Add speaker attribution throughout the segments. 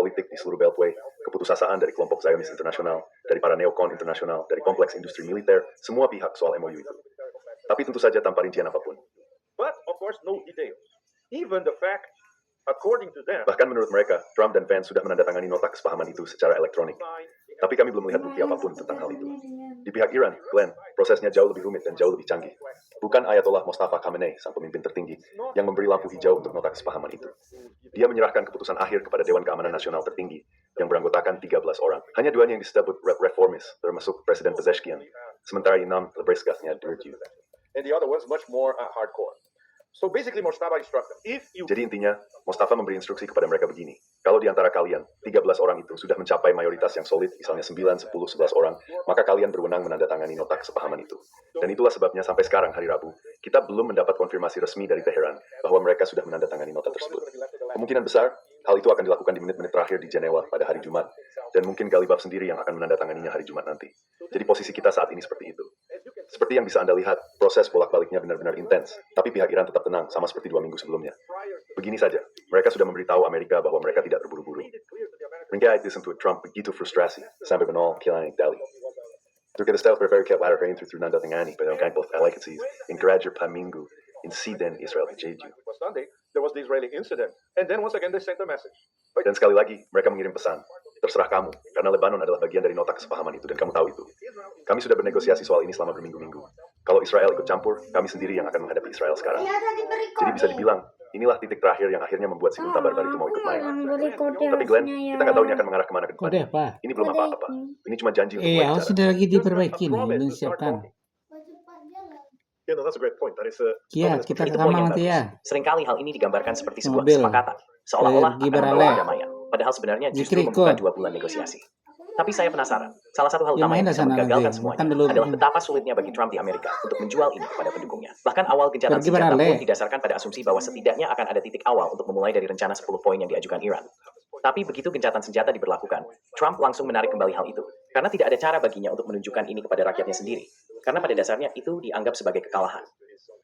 Speaker 1: politik di seluruh Beltway, keputusasaan dari kelompok Zionis internasional, dari para neokon internasional, dari kompleks industri militer, semua pihak soal MOU itu. Tapi tentu saja tanpa rincian apapun.
Speaker 2: But of course, no details. Even the fact, according to them,
Speaker 1: Bahkan menurut mereka, Trump dan Vance sudah menandatangani nota kesepahaman itu secara elektronik. Tapi kami belum melihat bukti apapun tentang hal itu. Di pihak Iran, Glenn, prosesnya jauh lebih rumit dan jauh lebih canggih. Bukan Ayatollah Mustafa Khamenei, sang pemimpin tertinggi, yang memberi lampu hijau untuk nota kesepahaman itu. Dia menyerahkan keputusan akhir kepada Dewan Keamanan Nasional tertinggi, yang beranggotakan 13 orang. Hanya duanya yang disebut reformis, termasuk Presiden Pezeshkian, sementara Inam Lebreska-nya Dirju.
Speaker 2: and the other one's much more hardcore. So basically, Mustafa instructed, if you
Speaker 1: Jadi intinya, Mustafa memberi instruksi kepada mereka begini. Kalau di antara kalian, 13 orang itu sudah mencapai mayoritas yang solid, misalnya 9, 10, 11 orang, maka kalian berwenang menandatangani nota kesepahaman itu. Dan itulah sebabnya sampai sekarang, hari Rabu, kita belum mendapat konfirmasi resmi dari Teheran bahwa mereka sudah menandatangani nota tersebut. Kemungkinan besar, hal itu akan dilakukan di menit-menit terakhir di Jenewa pada hari Jumat. Dan mungkin Galibaf sendiri yang akan menandatanganinya hari Jumat nanti. Jadi posisi kita saat ini seperti itu. Seperti yang bisa Anda lihat, proses bolak-baliknya benar-benar intens. Tapi pihak Iran tetap tenang, sama seperti 2 minggu sebelumnya. Begini saja, mereka sudah memberitahu Amerika bahwa mereka tidak terburu-buru. Ringkait disentuh Trump begitu frustrasi, sampai menol kilang Dali. Turkiye stelt berverket later into through nandatangani, pada both alekatsis, in Karajer Paminggu, in Siden, Israel, Jeju.
Speaker 2: it was Sunday, there was the Israeli incident, and then once again they sent a message.
Speaker 1: Dan sekali lagi, mereka mengirim pesan. Terserah kamu, karena Lebanon adalah bagian dari nota kesepahaman itu, dan kamu tahu itu. Kami sudah bernegosiasi soal ini selama berminggu-minggu. Kalau Israel ikut campur, kami sendiri yang akan menghadapi Israel sekarang. Jadi bisa dibilang, inilah titik terakhir yang akhirnya membuat si unta barbar itu mau ikut main. Tapi Glenn, kita nggak tahu ini akan mengarah kemana ke
Speaker 3: Kode
Speaker 1: depan.
Speaker 3: apa?
Speaker 1: Ini belum apa-apa. Ini cuma janji untuk
Speaker 3: Iya,
Speaker 1: mulai
Speaker 3: harus
Speaker 1: bicara.
Speaker 3: lagi diperbaiki nih, belum siapkan.
Speaker 2: Yeah, no, that's a great point. That is a
Speaker 3: Kiat, kita ke
Speaker 4: Itu poin
Speaker 3: kamar
Speaker 4: yang
Speaker 3: nanti
Speaker 4: bagus.
Speaker 3: ya.
Speaker 4: Seringkali hal ini digambarkan seperti sebuah
Speaker 3: Mobil.
Speaker 4: kesepakatan, seolah-olah
Speaker 3: Pergi
Speaker 4: akan membawa
Speaker 3: beralih.
Speaker 4: perdamaian. Padahal sebenarnya justru
Speaker 3: Dikrik
Speaker 4: membuka
Speaker 3: kok.
Speaker 4: 2 bulan negosiasi. Tapi saya penasaran, salah satu hal
Speaker 3: Ya,
Speaker 4: utama
Speaker 3: main
Speaker 4: yang
Speaker 3: dah
Speaker 4: bisa
Speaker 3: sana
Speaker 4: menggagalkan
Speaker 3: nanti.
Speaker 4: semuanya
Speaker 3: Makan dulu.
Speaker 4: adalah betapa sulitnya bagi Trump di Amerika untuk menjual ini kepada pendukungnya. Bahkan awal gencatan
Speaker 3: Pergi
Speaker 4: senjata
Speaker 3: beralih.
Speaker 4: pun didasarkan pada asumsi bahwa setidaknya akan ada titik awal untuk memulai dari rencana 10 poin yang diajukan Iran. Tapi begitu gencatan senjata diberlakukan, Trump langsung menarik kembali hal itu. Karena tidak ada cara baginya untuk menunjukkan ini kepada rakyatnya sendiri. Karena pada dasarnya itu dianggap sebagai kekalahan.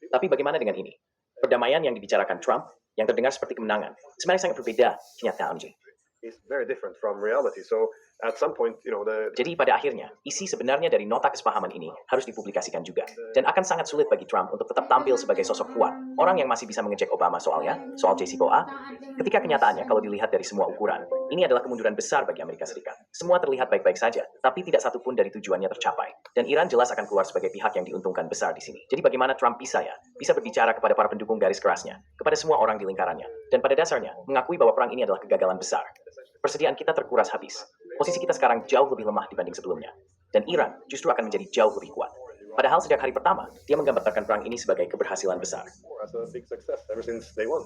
Speaker 4: Tapi bagaimana dengan ini? Perdamaian yang dibicarakan Trump, yang terdengar seperti kemenangan, sebenarnya sangat berbeda kenyataannya.
Speaker 2: is very different from reality. So at some point,
Speaker 4: Jadi pada akhirnya, isi sebenarnya dari nota kesepahaman ini harus dipublikasikan juga. Dan akan sangat sulit bagi Trump untuk tetap tampil sebagai sosok kuat. Orang yang masih bisa mengejek Obama soalnya, soal JCPOA. Ketika kenyataannya kalau dilihat dari semua ukuran, ini adalah kemunduran besar bagi Amerika Serikat. Semua terlihat baik-baik saja, tapi tidak satu pun dari tujuannya tercapai. Dan Iran jelas akan keluar sebagai pihak yang diuntungkan besar di sini. Jadi bagaimana Trump bisa berbicara kepada para pendukung garis kerasnya, kepada semua orang di lingkarannya. Dan pada dasarnya, mengakui bahwa perang ini adalah kegagalan besar. Persediaan kita terkuras habis. Posisi kita sekarang jauh lebih lemah dibanding sebelumnya. Dan Iran justru akan menjadi jauh lebih kuat. Padahal sejak hari pertama, dia menggambarkan perang ini sebagai keberhasilan besar.
Speaker 2: as a big success ever since day one.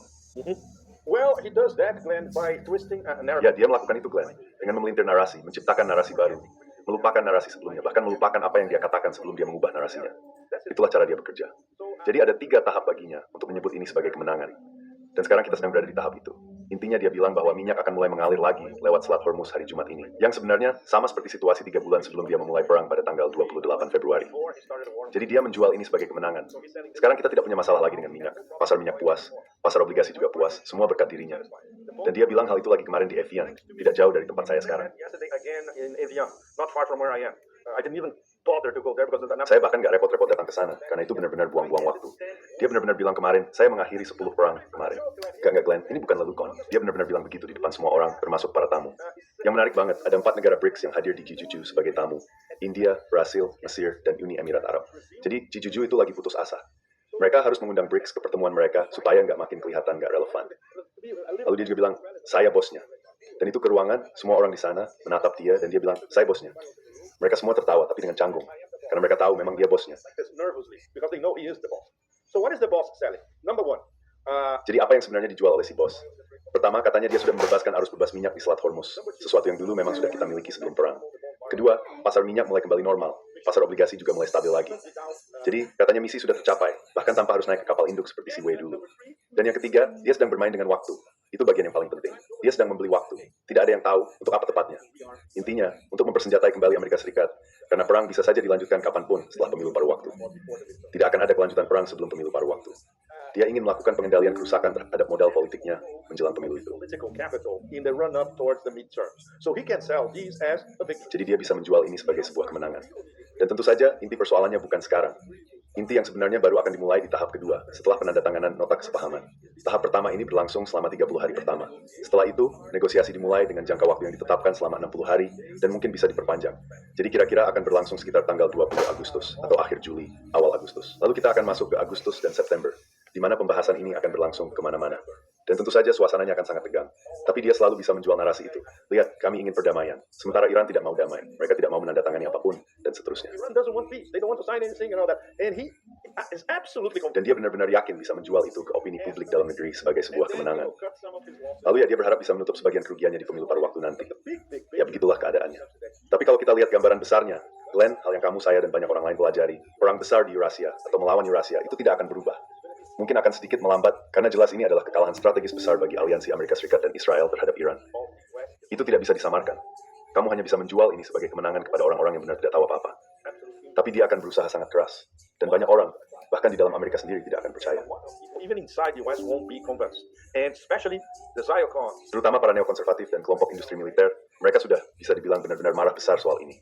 Speaker 2: Well, he does that, Glenn, by twisting a narrative.
Speaker 1: Ya, dia melakukan itu, Glenn. Dengan memelintir narasi, menciptakan narasi baru. Melupakan narasi sebelumnya, bahkan melupakan apa yang dia katakan sebelum dia mengubah narasinya. Itulah cara dia bekerja. Jadi ada 3 tahap baginya untuk menyebut ini sebagai kemenangan. Dan sekarang kita sedang berada di tahap itu. Intinya dia bilang bahwa minyak akan mulai mengalir lagi lewat Selat Hormuz hari Jumat ini. Yang sebenarnya sama seperti situasi 3 bulan sebelum dia memulai perang pada tanggal 28 Februari. Jadi dia menjual ini sebagai kemenangan. Sekarang kita tidak punya masalah lagi dengan minyak. Pasar minyak puas, pasar obligasi juga puas, semua berkat dirinya. Dan dia bilang hal itu lagi kemarin di Evian, tidak jauh dari tempat saya sekarang.
Speaker 2: Yesterday again in Evian, not far from where I am. I didn't even bother to go there because
Speaker 1: Saya bahkan nggak repot-repot datang ke sana, karena itu benar-benar buang-buang waktu. Dia benar-benar bilang kemarin, saya mengakhiri 10 perang kemarin. Nggak Glenn, ini bukan lelukon. Dia benar-benar bilang begitu di depan semua orang, termasuk para tamu. Yang menarik banget, ada 4 negara BRICS yang hadir di Jeju sebagai tamu. India, Brasil, Mesir, dan Uni Emirat Arab. Jadi Jeju itu lagi putus asa. Mereka harus mengundang BRICS ke pertemuan mereka supaya nggak makin kelihatan nggak relevan. Lalu dia juga bilang, saya bosnya. Dan itu ke ruangan, semua orang di sana menatap dia, dan dia bilang, saya bosnya. Mereka semua tertawa, tapi dengan canggung. Karena mereka tahu memang dia bosnya.
Speaker 2: nervously because they know he is the boss. So what is the boss selling? Number one,
Speaker 1: Jadi apa yang sebenarnya dijual oleh si bos? Pertama, katanya dia sudah membebaskan arus bebas minyak di Selat Hormuz. Sesuatu yang dulu memang sudah kita miliki sebelum perang. Kedua, pasar minyak mulai kembali normal. Pasar obligasi juga mulai stabil lagi. Jadi, katanya misi sudah tercapai, bahkan tanpa harus naik ke kapal induk seperti si Wei dulu. Dan yang ketiga, dia sedang bermain dengan waktu. Itu bagian yang paling penting. Dia sedang membeli waktu. Tidak ada yang tahu untuk apa tepatnya. Intinya, untuk mempersenjatai kembali Amerika Serikat. Karena perang bisa saja dilanjutkan kapanpun setelah pemilu paruh waktu. Tidak akan ada kelanjutan perang sebelum pemilu paruh waktu. Dia ingin melakukan pengendalian kerusakan terhadap modal politiknya menjelang pemilu itu.
Speaker 2: political capital in the run-up towards the midterms. So he can sell these as a victory.
Speaker 1: Jadi dia bisa menjual ini sebagai sebuah kemenangan. Dan tentu saja inti persoalannya bukan sekarang. Inti yang sebenarnya baru akan dimulai di tahap kedua setelah penandatanganan nota kesepahaman. Tahap pertama ini berlangsung selama 30 hari pertama. Setelah itu, negosiasi dimulai dengan jangka waktu yang ditetapkan selama 60 hari dan mungkin bisa diperpanjang. Jadi kira-kira akan berlangsung sekitar tanggal 20 Agustus atau akhir Juli, awal Agustus. Lalu kita akan masuk ke Agustus dan September, di mana pembahasan ini akan berlangsung kemana-mana. Dan tentu saja suasananya akan sangat tegang. Tapi dia selalu bisa menjual narasi itu. Lihat, kami ingin perdamaian. Sementara Iran tidak mau damai. Mereka tidak mau menandatangani apapun, dan seterusnya.
Speaker 2: Iran doesn't want peace. They don't want to sign anything and all that. And he is absolutely
Speaker 1: Dan dia benar-benar yakin bisa menjual itu ke opini publik dalam negeri sebagai sebuah kemenangan.
Speaker 2: cut some of his losses.
Speaker 1: Lalu ya dia berharap bisa menutup sebagian kerugiannya di pemilu pada waktu nanti.
Speaker 2: Big, big, big.
Speaker 1: Ya begitulah keadaannya. Tapi kalau kita lihat gambaran besarnya, Glenn, hal yang kamu, saya, dan banyak orang lain pelajari, perang besar di Eurasia atau melawan Eurasia itu tidak akan berubah. Mungkin akan sedikit melambat, karena jelas ini adalah kekalahan strategis besar bagi aliansi Amerika Serikat dan Israel terhadap Iran. Itu tidak bisa disamarkan. Kamu hanya bisa menjual ini sebagai kemenangan kepada orang-orang yang benar tidak tahu apa-apa. Tapi dia akan berusaha sangat keras. Dan banyak orang, bahkan di dalam Amerika sendiri, tidak akan percaya.
Speaker 2: Even inside the US won't be convinced. And especially the Ziocons.
Speaker 1: Terutama para neokonservatif dan kelompok industri militer, mereka sudah bisa dibilang benar-benar marah besar soal ini.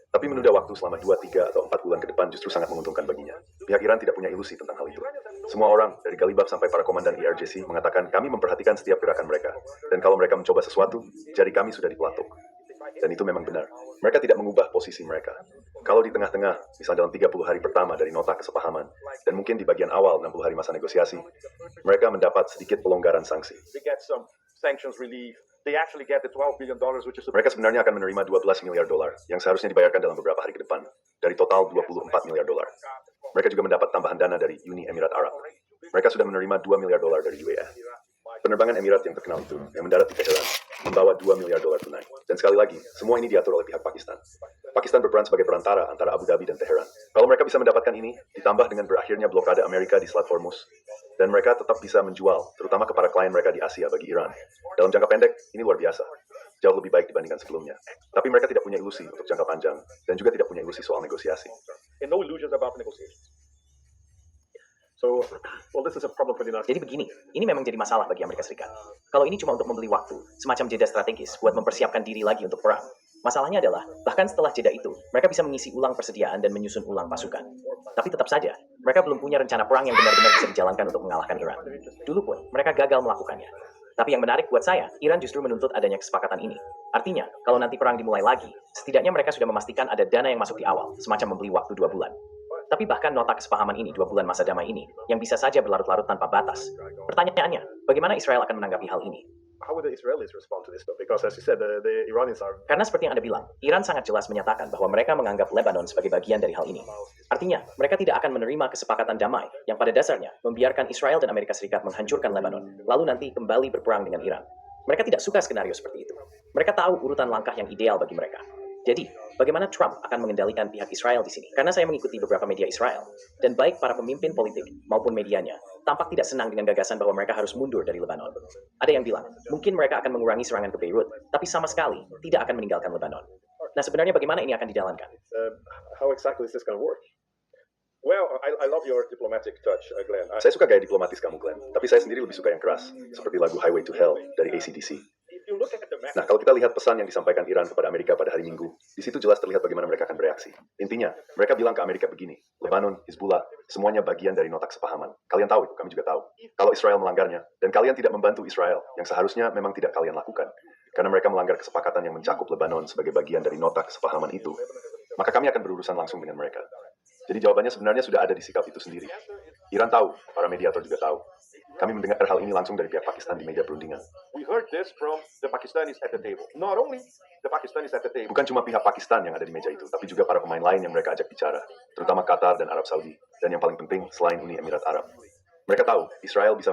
Speaker 1: Tapi menunda waktu selama 2, 3, atau 4 bulan ke depan justru sangat menguntungkan baginya. Pihak Iran tidak punya ilusi tentang hal itu. Semua orang, dari Galibaf sampai para komandan IRGC, mengatakan kami memperhatikan setiap gerakan mereka. Dan kalau mereka mencoba sesuatu, jari kami sudah dipelatuk. Dan itu memang benar. Mereka tidak mengubah posisi mereka. Kalau di tengah-tengah, misalnya dalam 30 hari pertama dari nota kesepahaman, dan mungkin di bagian awal 60 hari masa negosiasi, mereka mendapat sedikit pelonggaran sanksi.
Speaker 2: They get some sanctions relief. They actually get the $12 billion, which is
Speaker 1: Mereka sebenarnya akan menerima 12 miliar dolar yang seharusnya dibayarkan dalam beberapa hari ke depan, dari total 24 miliar dolar. Mereka juga mendapat tambahan dana dari Uni Emirat Arab. Mereka sudah menerima 2 miliar dolar dari UAE. Penerbangan Emirat yang terkenal itu, yang mendarat di Teheran, membawa 2 miliar dolar tunai. Dan sekali lagi, semua ini diatur oleh pihak Pakistan. Pakistan berperan sebagai perantara antara Abu Dhabi dan Teheran. Kalau mereka bisa mendapatkan ini, ditambah dengan berakhirnya blokade Amerika di Selat Hormuz, dan mereka tetap bisa menjual, terutama kepada klien mereka di Asia bagi Iran. Dalam jangka pendek, ini luar biasa. Jauh lebih baik dibandingkan sebelumnya. Tapi mereka tidak punya ilusi untuk jangka panjang, dan juga tidak punya ilusi soal negosiasi.
Speaker 2: and no illusions about negotiations. So, well, this is a problem for the United States.
Speaker 4: Jadi begini, ini memang jadi masalah bagi Amerika Serikat. Kalau ini cuma untuk membeli waktu, semacam jeda strategis buat mempersiapkan diri lagi untuk perang. Masalahnya adalah, bahkan setelah jeda itu, mereka bisa mengisi ulang persediaan dan menyusun ulang pasukan. Tapi tetap saja, mereka belum punya rencana perang yang benar-benar bisa dijalankan untuk mengalahkan Iran. Dulu pun, mereka gagal melakukannya. Tapi yang menarik buat saya, Iran justru menuntut adanya kesepakatan ini. Artinya, kalau nanti perang dimulai lagi, setidaknya mereka sudah memastikan ada dana yang masuk di awal, semacam membeli waktu 2 bulan. Tapi bahkan nota kesepahaman ini, 2 bulan masa damai ini, yang bisa saja berlarut-larut tanpa batas. Pertanyaannya, bagaimana Israel akan menanggapi hal ini?
Speaker 2: How would the Israelis respond to this? Though? Because as you said, the Iranians are
Speaker 4: Karena seperti yang Anda bilang, Iran sangat jelas menyatakan bahwa mereka menganggap Lebanon sebagai bagian dari hal ini. Artinya, mereka tidak akan menerima kesepakatan damai yang pada dasarnya membiarkan Israel dan Amerika Serikat menghancurkan Lebanon, lalu nanti kembali berperang dengan Iran. Mereka tidak suka skenario seperti itu. Mereka tahu urutan langkah yang ideal bagi mereka. Jadi, bagaimana Trump akan mengendalikan pihak Israel di sini? Karena saya mengikuti beberapa media Israel, dan baik para pemimpin politik maupun medianya tampak tidak senang dengan gagasan bahwa mereka harus mundur dari Lebanon. Ada yang bilang, mungkin mereka akan mengurangi serangan ke Beirut, tapi sama sekali tidak akan meninggalkan Lebanon. Nah, sebenarnya bagaimana ini akan dijalankan?
Speaker 2: how exactly is this going to work? Well, I love your diplomatic touch, Glenn.
Speaker 1: Saya suka gaya diplomatis kamu, Glenn. Tapi saya sendiri lebih suka yang keras, seperti lagu Highway to Hell dari AC/DC.
Speaker 2: If you look at the map,
Speaker 1: Nah, kalau kita lihat pesan yang disampaikan Iran kepada Amerika pada hari Minggu, di situ jelas terlihat bagaimana mereka akan bereaksi. Intinya, mereka bilang ke Amerika begini, Lebanon, Hizbullah, semuanya bagian dari nota kesepahaman. Kalian tahu itu, kami juga tahu. Kalau Israel melanggarnya, dan kalian tidak membantu Israel, yang seharusnya memang tidak kalian lakukan, karena mereka melanggar kesepakatan yang mencakup Lebanon sebagai bagian dari nota kesepahaman itu, maka kami akan berurusan langsung dengan mereka. Jadi jawabannya sebenarnya sudah ada di sikap itu sendiri. Iran tahu, para mediator juga tahu. Kami mendengar hal ini langsung dari pihak Pakistan di meja perundingan.
Speaker 2: we heard this from the Pakistanis at the table. Not only the Pakistanis at the table,
Speaker 1: Bukan cuma pihak Pakistan yang ada di meja itu, tapi juga para pemain lain yang mereka ajak bicara, terutama Qatar dan Arab Saudi, dan yang paling penting selain Uni Emirat Arab. Mereka tahu Israel bisa